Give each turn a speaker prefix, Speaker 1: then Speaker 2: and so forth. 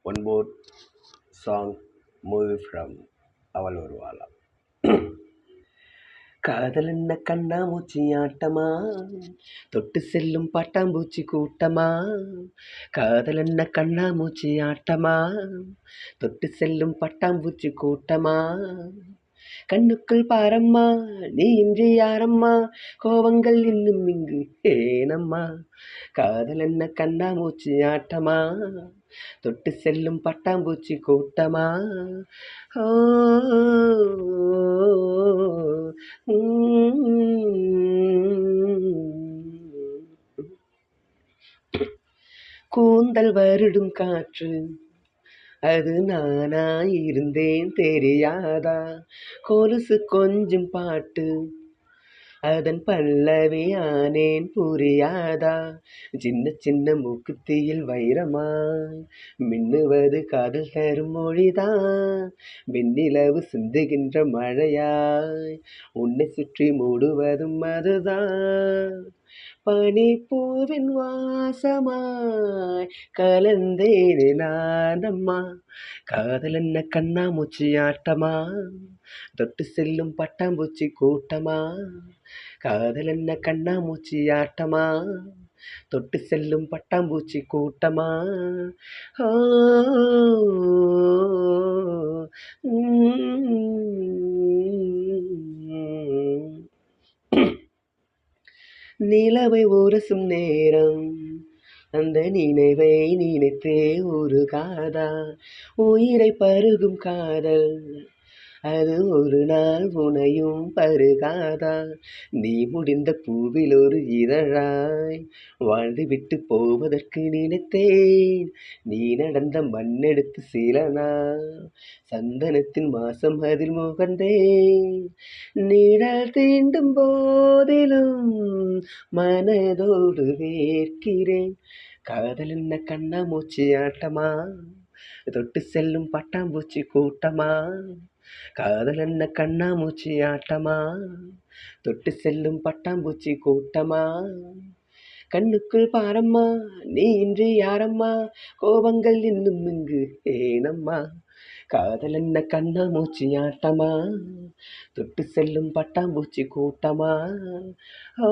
Speaker 1: One more song movie from அவள் வருவாளா. காதல் என்ன கண்ணாமூச்சி ஆட்டமா, தொட்டு செல்லும் பட்டாம்பூச்சி கூட்டமா. காதல் என்ன கண்ணாமூச்சி ஆட்டமா, தொட்டு செல்லும் பட்டாம்பூச்சி கூட்டமா. கண்ணுக்குள் பாரம்மா, நீ இன்றி யாரம்மா, கோபங்கள் இன்னும் இங்கு ஏனம்மா. காதல் என்ன கண்ணாமூச்சி ஆட்டமா, தொட்டு செல்லும் பட்டாம்பூச்சி கூட்டமா. ஓ, கூந்தல் வருடும் காற்று அது நானாயிருந்தேன் தெரியாதா. கொலுசு கொஞ்சம் பாட்டு அதன் பல்லவி ஆனேன் புரியாதா. சின்ன சின்ன மூக்குத்தியில் வைரமாய் மின்னுவது காதல் தரும் மொழிதான். வெண்ணிலவு சிந்துகின்ற மழையாய் உன்னை சுற்றி மூடுவதும் அதுதான். பனிப்பூவின் வாசமாய் கலந்தேனே நானம்மா. காதல் என்ன கண்ணாமூச்சி ஆட்டமா, தொட்டு செல்லும் பட்டாம்பூச்சி கூட்டமா. காதல் என்ன கண்ணாமூச்சி ஆட்டமா, தொட்டு செல்லும் பட்டாம்பூச்சி கூட்டமா. ஓ, நிலவை உரசும் நேரம் அந்த நினைவை நினைத்தே உருகாதா. உயிரை பருகும் காதல் அது ஒரு நாள் உனையும் பருகாதா. நீ முடிந்த பூவில் ஒரு இதழாய் வாழ்ந்து விட்டு போவதற்கு நினைத்தேன். நீ நடந்த மண்ணெடுத்து சில நாள் சந்தனத்தின் மாசம் அதில் முகந்தேன். நிழல் தீண்டும் போதிலும் மனதோடு வேர்க்கிறேன். காதல் என்ன கண்ணாமூச்சி ஆட்டமா, தொட்டு செல்லும் பட்டாம்பூச்சி கூட்டமா. காதல் என்ன கண்ணாமூச்சி ஆட்டமா, தொட்டு செல்லும் பட்டாம்பூச்சி கூட்டமா. கண்ணுக்குள் பாரம்மா, நீ இன்றி யாரம்மா, கோபங்கள் இன்னும் இங்கு ஏனம்மா. காதல் என்ன கண்ணாமூச்சி ஆட்டமா, தொட்டு செல்லும் பட்டாம்பூச்சி கூட்டமா. ஓ,